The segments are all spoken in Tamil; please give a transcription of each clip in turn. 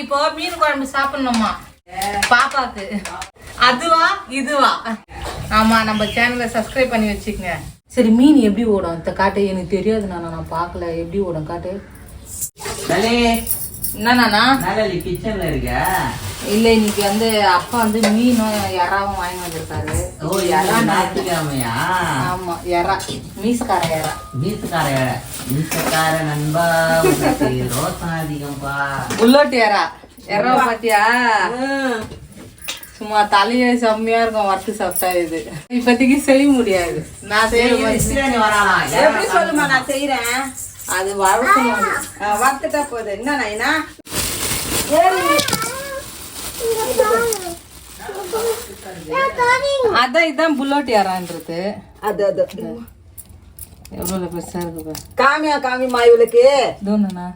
இப்போ மீன் குழம்பு சாப்பிடணுமா? பாப்பாக்கு அதுவா இதுவா? ஆமா, நம்ம சேனலை சப்ஸ்கிரைப் பண்ணி வச்சுக்கங்க. சரி, மீன் எப்படி ஓடும் இந்த காட்டு? எனக்கு தெரியாது, நான் பார்க்கல. எப்படி ஓடும் காட்டு? என்னண்ணா கிச்சன்ல இருக்க? இல்ல, இன்னைக்கு வந்து அப்பா வந்து மீனும் எறாவும் வாங்கி வந்திருக்காரு. ஞாயிற்றுக்கிழமையா? ஆமா, எறா, மீசக்கார எறா. மீசக்கார நண்பா, ரோசம் அதிகம்பா. புல்லட் எறா பாத்தியா? சும்மா தலையே செம்மையா இருக்கும். வறுத்து சாப்பிட்டா இது இப்போதைக்கு செய்ய முடியாது. நான் எப்படி சொல்லுமா, நான் செய்யறேன். அது வறுக்கணும். வறுத்துட்டா போகுது. என்ன அதான் இதான் புல்லட் எறான்றது. அது எவ்வளவு பெருசா இருக்கு. காமியா இவளுக்கு தோணுண்ணா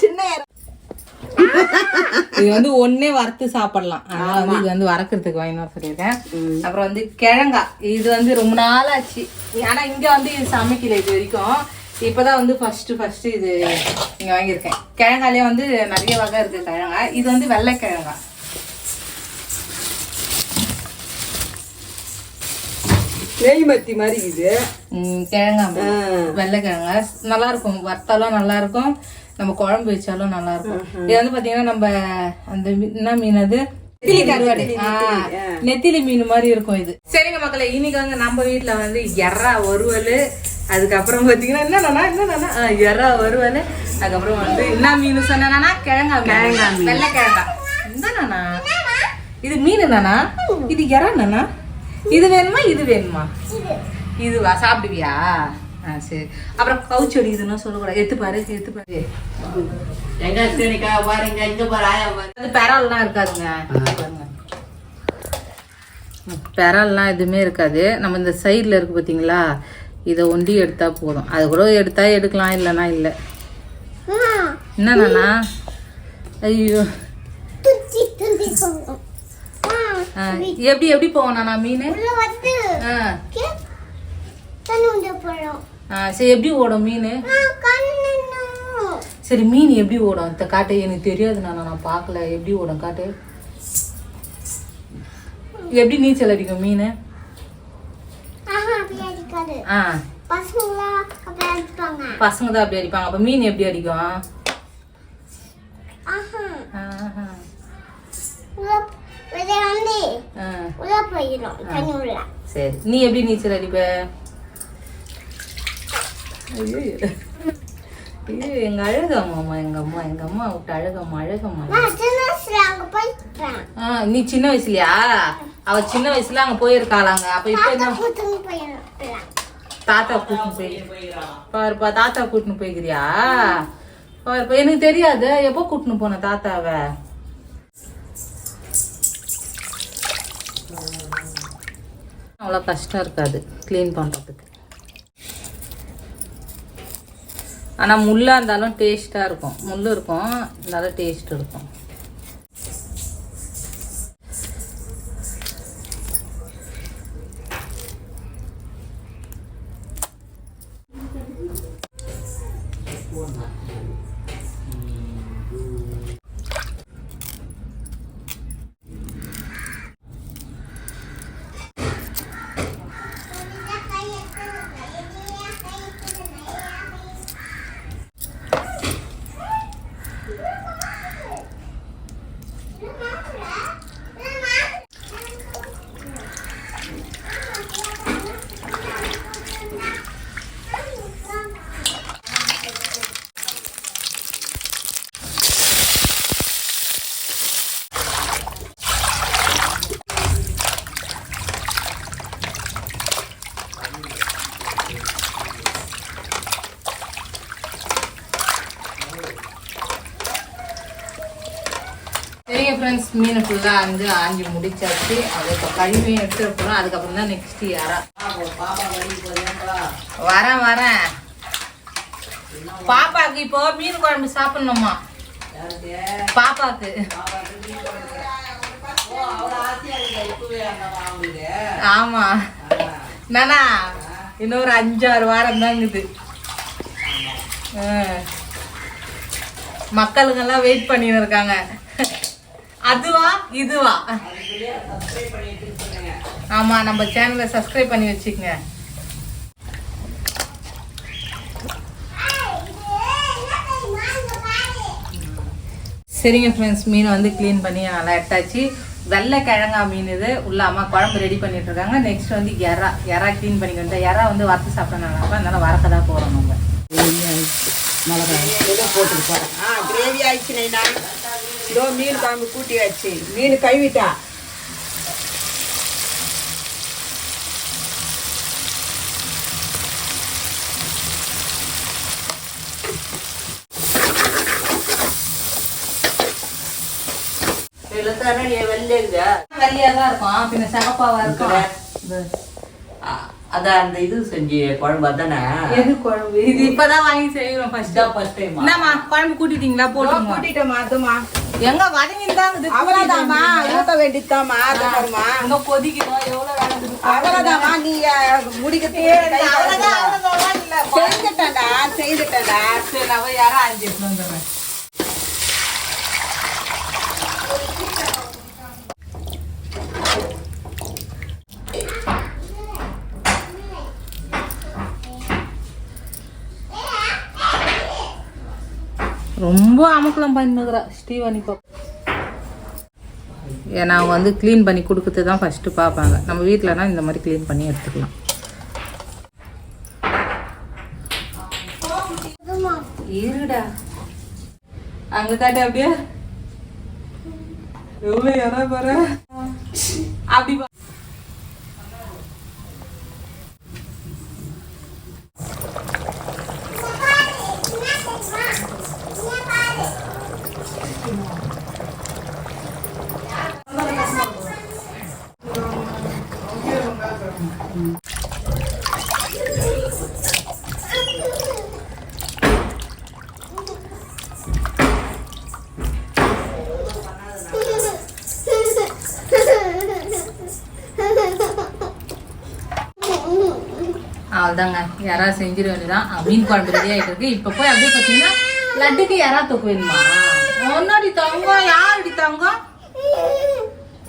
சின்ன இது வந்து ஒன்னே வறுத்து சாப்பிடலாம். அதனால வந்து இது வந்து வறக்கிறதுக்கு வாங்கினு சொல்லியிருக்கேன். அப்புறம் வந்து கிழங்கா, இது வந்து ரொம்ப நாள் ஆச்சு. ஆனா இங்க வந்து இது சமைக்கல இது வரைக்கும். இப்பதான் வந்து ஃபர்ஸ்ட் இது இங்க வாங்கியிருக்கேன். கிழங்காலே வந்து நிறைய வகை இருக்கு கிழங்கா. இது வந்து வெள்ளை கிழங்கா. நெய்மத்தி மாதிரி இது கிழங்கா, வெள்ளை கிழங்கா நல்லா இருக்கும். வறுத்தாலும் நல்லா இருக்கும், நம்ம குழம்பு வச்சாலும் நல்லா இருக்கும். இது வந்து பாத்தீங்கன்னா நம்ம அந்த என்ன மீன், அது நெத்திலி மீன் மாதிரி இருக்கும் இது. சரிங்க மக்களே, இன்னைக்கு வந்து நம்ம வீட்டுல வந்து எறா வறுவல், அதுக்கப்புறம் பாத்தீங்கன்னா என்னன்னா எறா வறுவல், அதுக்கப்புறம் வந்து என்ன மீன் சொன்னா கிழங்கா, வெள்ளை கிழங்கா. என்னண்ணா இது மீன்? என்னன்னா இது எறா? என்னன்னா இது வேணுமா இது வேணுமா? இதுவா? சாப்பிடுவியா? சரி. அப்புறம் கவுச்சி அடிக்குதுன்னா சொல்லக்கூடாது. எடுத்து பாரு. அது பெறால்லாம் இருக்காதுங்க. பெறால்லாம் எதுவுமே இருக்காது. நம்ம இந்த சைட்ல இருக்கு பாத்தீங்களா, இதை ஒண்டி எடுத்தா போதும். அது கூட எடுத்தா எடுக்கலாம், இல்லைன்னா இல்லை. என்னண்ணா? ஐயோ, எப்படி போவோம் மீன்? சரி, எப்படி ஓடும் மீன்? சரி, மீன் எப்படி ஓடும் இந்த காட்டு? எனக்கு தெரியாது, நான் பார்க்கல. எப்படி ஓடும் காட்டு? எப்படி நீச்சல் அடிக்கும் மீன்? பசங்க தான் அப்படி அடிப்பாங்க. அப்ப மீன் எப்படி அடிக்கும்? சரி, நீ எப்படி நீச்சல் அடிப்ப? எங்க அழகம்மா, எங்க அம்மா விட்டு அழகம்மா. நீ சின்ன வயசுலயா? அவ சின்ன வயசுல அங்க போயிருக்காளாங்க. அப்ப இப்ப என்ன? தாத்தா கூட்டின்னு பாருப்பா, தாத்தா கூட்டின்னு போய்க்கிறியா? பாருப்பா, எனக்கு தெரியாது. எப்போ கூட்டின்னு போன தாத்தாவை? அவ்வளோ கஷ்டம் இருக்காது க்ளீன் பண்ணுறதுக்கு. ஆனால் முள்ளாக இருந்தாலும் டேஸ்ட்டாக இருக்கும். முள் இருக்கும், இருந்தாலும் டேஸ்ட் இருக்கும். சரிங்க ஃப்ரெண்ட்ஸ், மீன் ஃபுல்லாக வந்து ஆஞ்சி முடிச்சாச்சு. அது இப்போ கழுவியும் எடுத்துகிட்டு போகிறோம். அதுக்கப்புறம் தான் நெக்ஸ்ட் யாரா வரேன். பாப்பாக்கு இப்போ மீன் குழம்பு சாப்பிடணுமா? பாப்பாக்கு. ஆமா நானா, இன்னொரு 5-6 வாரம் தாங்குது. மக்களுங்கெல்லாம் வெயிட் பண்ணின்னு இருக்காங்க. அதுவா இதுவா? ஆமா, நம்ம சேனலை சப்ஸ்கிரைப் பண்ணி வச்சுக்கங்க. சரிங்க ஃப்ரெண்ட்ஸ், மீன் வந்து க்ளீன் பண்ணி நல்லா எடுத்தாச்சு. வெள்ளை கிழங்கா மீன் இது. உள்ள அம்மா குழம்பு ரெடி பண்ணிட்டு இருக்காங்க. நெக்ஸ்ட் வந்து எறா க்ளீன் பண்ணி வந்து எறா வந்து வறுத்து சாப்பிட்டா நல்லா இருக்கும். அதனால வறக்க தான் போகிறோம் நம்ம. போட்டுட்டு போறேன். கிரேவி ஆயிடுச்சு நைனா. இதோ மீன் குழம்பு கூட்டியாச்சு. மீன் கழுவிட்டா. வெள்ளையா தான் இருக்கும், பின்ன சிகப்பாவா இருக்கும். அதான் அந்த இது செஞ்சு குழம்பு அதானே. எது குழம்பு? இது இப்பதான் வாங்கி செய்யறோம். First time. என்னம்மா குழம்பு கூட்டிட்டீங்களா? போட்டுங்க. கூட்டிட்டோமா? அதுமா எங்க வதங்கிட்டாங்க. அவ்வளவுதாம்மா. ஊத்த வேண்டியதுதாம்மா. அதுமா இன்னும் கொதிக்கிறோம். எவ்வளவு வேலை இருக்குது? அவ்வளவுதாம்மா. நீ முடிக்கிறதுக்கு செய்துட்டேன்டா. சரி, நான் யாரா அஞ்சு எடுத்துட்டு வந்துடுறேன். ரொம்ப அமக்கலம் பண்ணிக்கிறா ஸ்ரீவாணி பாப்பா. ஏன்னா அவங்க வந்து க்ளீன் பண்ணி கொடுக்கறது தான் ஃபஸ்ட்டு பார்ப்பாங்க. நம்ம வீட்டிலனா இந்த மாதிரி க்ளீன் பண்ணி எடுத்துக்கலாம். இருடா அங்கே காட்டு. அப்படியே எவ்வளோ யாரா பாரு. அப்படி அவ்வளோதாங்க, யாராவது செஞ்சிட வேண்டியதான். மீன் குழம்பு ரெடி ஆகிட்டு இருக்கு. இப்போ போய் அப்படியே பார்த்தீங்கன்னா லட்டுக்கு யாராவது தொக்கு வேணுமா? ஒன்னாடி தங்கம். யாரடி தங்கம்?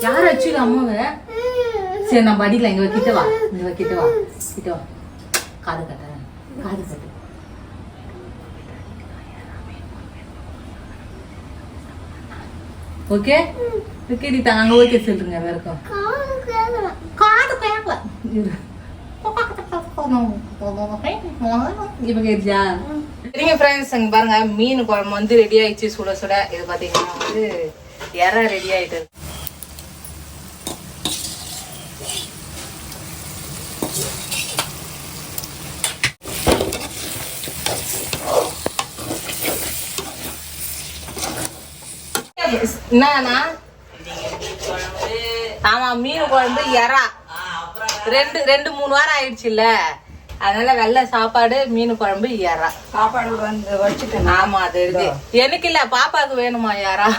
யார் வச்சுக்க அம்மாவை? சரி, நம்ம அடிக்கலாம். இங்கே கிட்ட வா, இங்கே கிட்ட வா, கிட்ட வா. காது கட்ட, காது கட்டு. ஓகே ஓகேடி தாங்க. ஓகே சொல்லுங்க. வேறுக்கும் காது கேட்கல. சரிங்க ஃப்ரெண்ட்ஸ், இங்க பாருங்க மீன் குழம்பு வந்து ரெடி ஆயிடுச்சு. சுட சுட. இது பாத்தீங்கன்னா வந்து எறா ரெடி ஆயிட்டு. என்னன்னா ஆமா, மீன் குழம்பு எறா ரெண்டு 3 வாரம் ஆயிடுச்சுல்ல. அதனால வெள்ளை சாப்பாடு, மீன் குழம்பு, எறா சாப்பாடு வந்து வச்சுட்டேன். ஆமா, அது இருக்கு. எனக்கு இல்ல, பாப்பாக்கு வேணுமா எறா?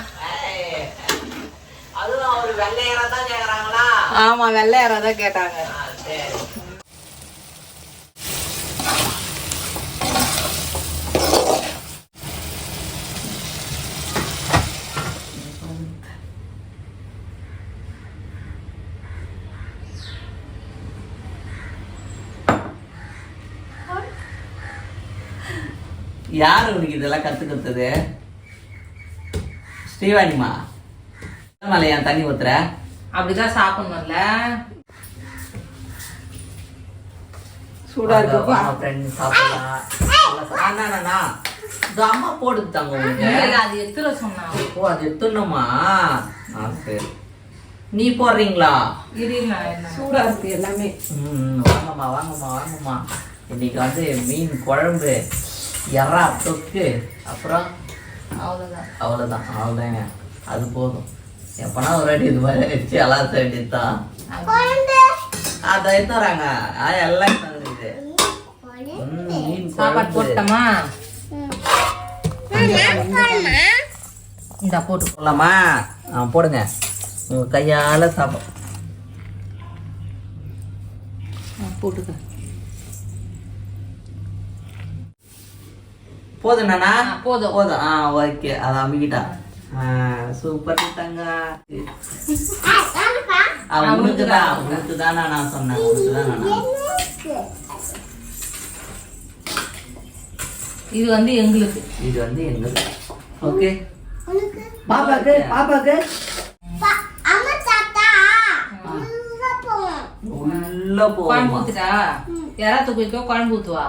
ஆமா, வெள்ளை எறா தான் கேட்டாங்க. யாரு உனக்கு இதெல்லாம் கத்து கொடுத்தது? ஸ்ரீவாணிமா மலையா தண்ணி ஊத்துற? அப்படிதான் சாப்பிடணும்ல. சூடா இருக்கு. அம்மா போட்டுத்தாங்க உங்களுக்கு. அது எத்துல சொன்னா? ஓ, அது எத்தணுமா? சரி, நீ போடுறீங்களா? சூடா இருக்கு எல்லாமே. வாங்கம்மா வாங்கம்மா வாங்கம்மா. இன்னைக்கு வந்து மீன் குழம்பு, எறா தொக்கு, அப்புறம் அவ்வளோதாங்க. அது போதும். எப்பனா ஒரு வாட்டி இது மாதிரி வச்சு எல்லாம் வேண்டியதுதான். அதை எடுத்துறாங்க. எல்லாம் தந்துருக்குது. மீன் சாப்பாடு போட்டோமா? இந்த போட்டு போடலாமா? போடுங்க. உங்க கையால சாப்பாடு போட்டுக்க. போதும்ண்ணா போதும். போதும் ஓகே அதை அம்பிக்கிட்டா சூப்பர் தங்க உனக்குதானா நான் சொன்னேன் இது வந்து எங்களுக்கு ஓகே பாப்பாக்கு உள்ள குழம்பு போகும் ஊத்துட்டா யாரா தூக்கிக்கோ குழம்பு ஊத்துவா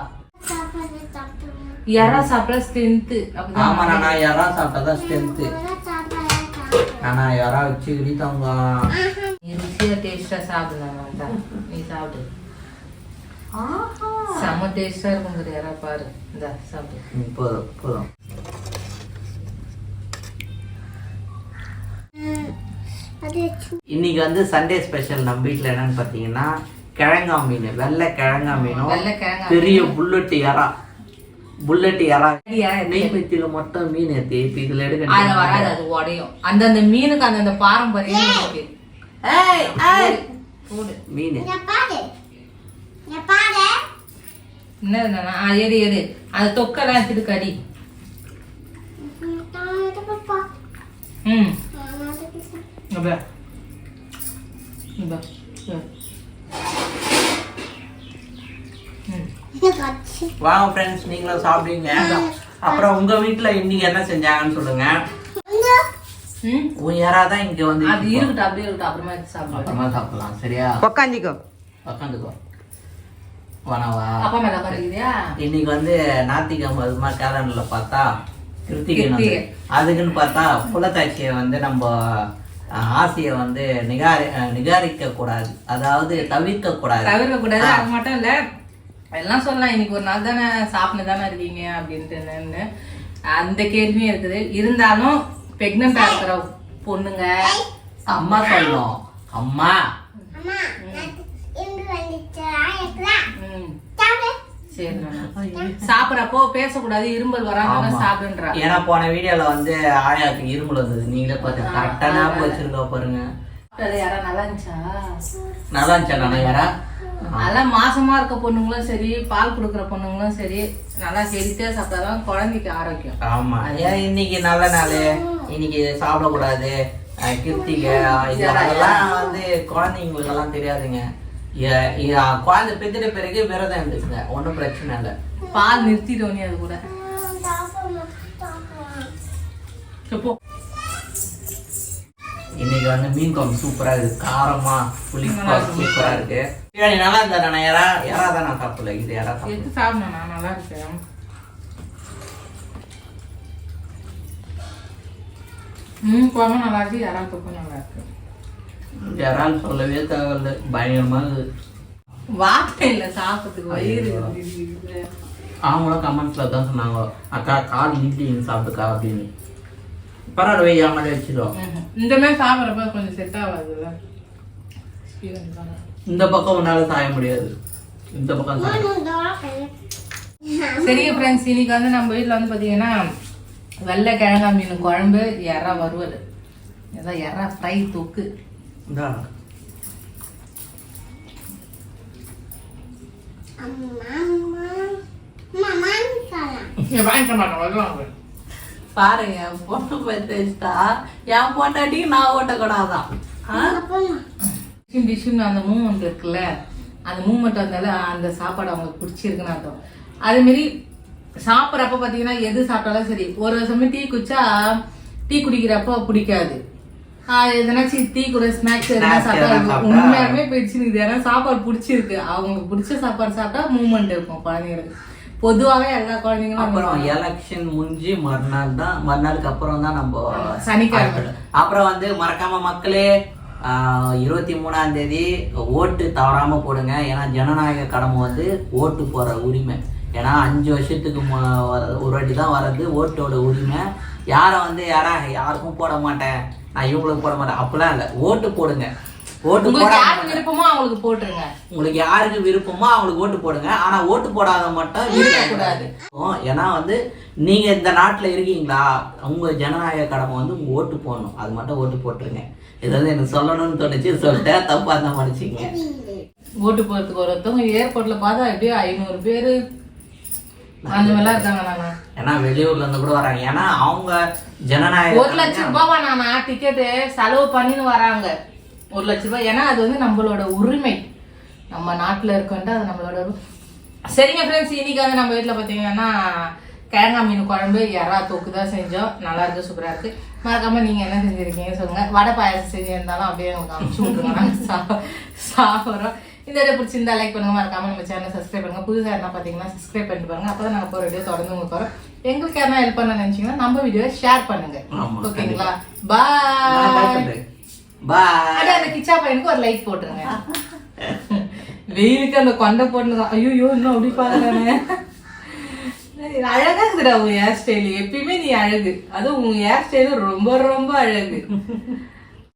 யாரா சாப்பிட ஸ்ட்ரென்த் ஆமா நானா யாரா சாப்பிட்டாதான் ஸ்ட்ரென்த் நானா யாரா வச்சு இடித்தாங்க நீ ருசியா டேஸ்டா சாப்பிடலாம் நீ சாப்பிடு செம்ம டேஸ்டா இருக்கும் யாரா பாரு இந்த சாப்பிடு போதும் இன்னைக்கு வந்து சண்டே ஸ்பெஷல் நம்ம வீட்டுல என்னன்னு பாத்தீங்கன்னா கிழங்கா மீன் வெள்ளை கிழங்கா மீனும் பெரிய புல்லட் இறா நெய்பத்தியில மட்டும் மீன் ஏத்தி இப்ப இதுல எடுக்க வராது அது உடையும் அந்தந்த மீனுக்கு அந்தந்த பாரம்பரியம் இருக்கு மீன் என்னதுண்ணா எடு அந்த தொக்கெல்லாம் எடுத்துட்டு கடி வாங்க ஃப்ரெண்ட்ஸ் நீங்களும் சாப்பிடுங்க அப்புறம் உங்க வீட்டுல இன்னைக்கு என்ன செஞ்சாங்கன்னு சொல்லுங்க உன் யாராதான் இங்க வந்து அது இருக்கட்டும் அப்படியே இருக்கட்டும் அப்புறமா சாப்பிடலாம் சரியா உக்காந்துக்கோ வனவா அப்பா மேல உட்காந்துக்கிறியா இன்னைக்கு வந்து ஞாயிற்றுக்கிழமை அதுமா கேலண்டர்ல பார்த்தா கிருத்திகை அதுக்குன்னு பார்த்தா புலத்தாட்சியை வந்து நம்ம ஆசையை வந்து நிகாரிக்க கூடாது அதாவது தவிர்க்க கூடாது அது மட்டும் இல்ல எல்லாம் சொல்லலாம் இன்னைக்கு ஒரு நாள் தானே சாப்பிட்டு தானே இருக்கீங்க அப்படின்ட்டு அந்த கேள்வியும் இருக்குது இருந்தாலும் பிரெக்னண்டா இருக்கிற பொண்ணுங்க அம்மா சொல்லணும் அம்மா சாப்பிடறப்போ பேசக்கூடாது இரும்பல் வராம சாப்பிடுன்றா ஏன்னா போன வீடியோல வந்து ஆயாக்கு இரும்பல் வந்தது நீங்களே பார்த்து கரெக்டா ஞாபகம் வச்சிருக்கா பாருங்க நல்லா இருந்துச்சா நானா யாரா நல்லா மாசமா இருக்க பொண்ணுங்களும் சரி பால் குடுக்கற பொண்ணுங்களும் சரி நல்லா ஹெல்த்தியா சாப்பிட்டாதான் குழந்தைக்கு ஆரோக்கியம். ஆமா ஏன் இன்னைக்கு நல்ல நாள் இன்னைக்கு சாப்பிடக்கூடாது கிருத்திகை இதெல்லாம் வந்து குழந்தைங்களுக்கு எல்லாம் தெரியாதுங்க. குழந்தை பெற்றுட்ட பிறகு விரதம் இருந்துச்சுங்க ஒன்றும் பிரச்சனை இல்லை. பால் நிறுத்திட்டோனே அது கூட இன்னைக்கு வந்து மீன் குழம்பு சூப்பரா இருக்கு, காரமா புளிப்பா சூப்பரா இருக்கு. பிரியாணி நல்லா இருந்தா நான் யாரா தான் நான் சாப்பிடல, இது யாரா சாப்பிடணும். நல்லா இருக்கேன். மீன் குழம்பு நல்லா இருக்கு, யாரா தொக்கும் நல்லா இருக்கு. யாராலும் சொல்லவே தேவையில்லை, பயங்கரமா வார்த்தை இல்லை சாப்பிட்றதுக்கு வயிறு. அவங்களும் கமெண்ட்ஸ்ல தான் சொன்னாங்க, அக்கா கால் நீட்டி சாப்பிட்டுக்கா அப்படின்னு. பரவாயில்ல வை, மாதிரி வச்சிடும். இந்த மாதிரி சாப்பிட்றப்ப கொஞ்சம் செட் ஆகாதுல்ல. இந்த பக்கம் உன்னால சாய முடியாது, இந்த பக்கம் சரி ஃப்ரெண்ட்ஸ், இன்னைக்கு வந்து நம்ம வீட்டில் வந்து பார்த்தீங்கன்னா வெள்ளை கிழங்கா மீன் குழம்பு, எறா வறுவல், ஏதாவது எறா ஃப்ரை தொக்கு. பாருங்க பொண்ணு பத்தா என் பொண்டாட்டிக்கு நான் ஓட்டக்கூடாதான். டிஷ்ஷுன்னு அந்த மூமெண்ட் இருக்குல்ல, அந்த மூமெண்ட் வந்தாலும் அந்த சாப்பாடு அவங்களுக்கு பிடிச்சிருக்குன்னு அர்த்தம். அதேமாரி சாப்பிட்றப்ப பார்த்தீங்கன்னா எது சாப்பிட்டாலும் சரி, ஒரு சமயம் டீ குடிச்சா டீ குடிக்கிறப்ப பிடிக்காது, எதனாச்சும் டீ கூட ஸ்நாக்ஸ் எதனா சாப்பிட்டா உண்மையாலுமே போயிடுச்சு. ஏன்னா சாப்பாடு பிடிச்சிருக்கு, அவங்களுக்கு பிடிச்ச சாப்பாடு சாப்பிட்டா மூமெண்ட் இருக்கும் குழந்தைங்களுக்கு. பொதுவாகவே எல்லா குழந்தைங்களும். அப்புறம் எலெக்ஷன் முடிஞ்சு மறுநாளுக்கு அப்புறம் தான் நம்ம சனிக்கிழமை. அப்புறம் வந்து மறக்காம மக்களே 23ஆம் தேதி ஓட்டு தவறாம போடுங்க. ஏன்னா ஜனநாயக கடமை வந்து ஓட்டு போற உரிமை. ஏன்னா 5 வருஷத்துக்கு ஒரு வாட்டி தான் வர்றது ஓட்டோட உரிமை. யாருக்கும் போட மாட்டேன், நான் இவங்களுக்கு போட மாட்டேன் அப்படிலாம் இல்லை, ஓட்டு போடுங்க. ஓட்டு போட விருப்பமோ அவங்களுக்கு போட்டுருங்க, உங்களுக்கு யாருக்கு விருப்பமோ அவங்களுக்கு ஓட்டு போடுங்க. ஆனா ஓட்டு போடாத மட்டும் இருக்கக்கூடாது. ஏன்னா வந்து நீங்க இந்த நாட்டுல இருக்கீங்களா, உங்க ஜனநாயக கடமை வந்து உங்க ஓட்டு போடணும், அது மட்டும் ஓட்டு போட்டுருங்க. ஏதாவது எனக்கு சொல்லணும்னு தோணுச்சு, சொல்லிட்டேன், தப்பா தான் மன்னிச்சிங்க. ஓட்டு போறதுக்கு ஒருத்தவங்க ஏர்போர்ட்ல பார்த்தா எப்படியோ 500 பேரு அந்த மாதிரிலாம் இருக்காங்க. ஏன்னா வெளியூர்ல இருந்து கூட வராங்க. ஏன்னா அவங்க ஜனநாயக 1 லட்சம் ரூபாவா நானா டிக்கெட்டு செலவு பண்ணின்னு வராங்க. 1 லட்சம் ரூபாய். ஏன்னா அது வந்து நம்மளோட உரிமை, நம்ம நாட்டுல இருக்கோன்ட்டு அது நம்மளோட சரிங்க ஃப்ரெண்ட்ஸ். இன்னைக்கு வந்து நம்ம வீட்டுல பாத்தீங்கன்னா கிழங்கா மீன் குழம்பு எறா தொக்கு தான் செஞ்சோம். நல்லா இருக்கு, சூப்பரா இருக்கு. மறக்காம நீங்க என்ன செஞ்சிருக்கீங்க சொல்லுங்க. வடை பாயாசம் செஞ்சிருந்தாலும் அப்படியே எனக்கு அனுப்பிச்சு விட்டுருங்க, நாங்க சாப்பிட்றோம். இந்த வீடியோ பிடிச்சிருந்தா லைக் பண்ணுங்க, மறக்காம நம்ம சேனல் சப்ஸ்கிரைப் பண்ணுங்க. புதுசாக என்ன பாத்தீங்கன்னா சப்ஸ்கிரைப் பண்ணிட்டு பாருங்க. அப்பதான் நாங்க போற வீடியோ தொடர்ந்து உங்களுக்கு வரோம். எங்களுக்கு யாரா ஹெல்ப் பண்ண நினைச்சீங்கன்னா நம்ம வீடியோவை ஷேர் பண்ணுங்க. ஓகேங்களா? பாய். பாய். அந்த கிச்சா பையனுக்கு ஒரு லைக் போட்டுருங்க. வெயிலுக்கு அந்த கொண்டை போட்டுங்க. ஐயோ இன்னும் அப்படி பாருங்க. அழகா இருக்குடா உன் ஹேர் ஸ்டைல். எப்பயுமே நீ அழகு. அதுவும் உன் ஹேர் ஸ்டைல் ரொம்ப ரொம்ப அழகு.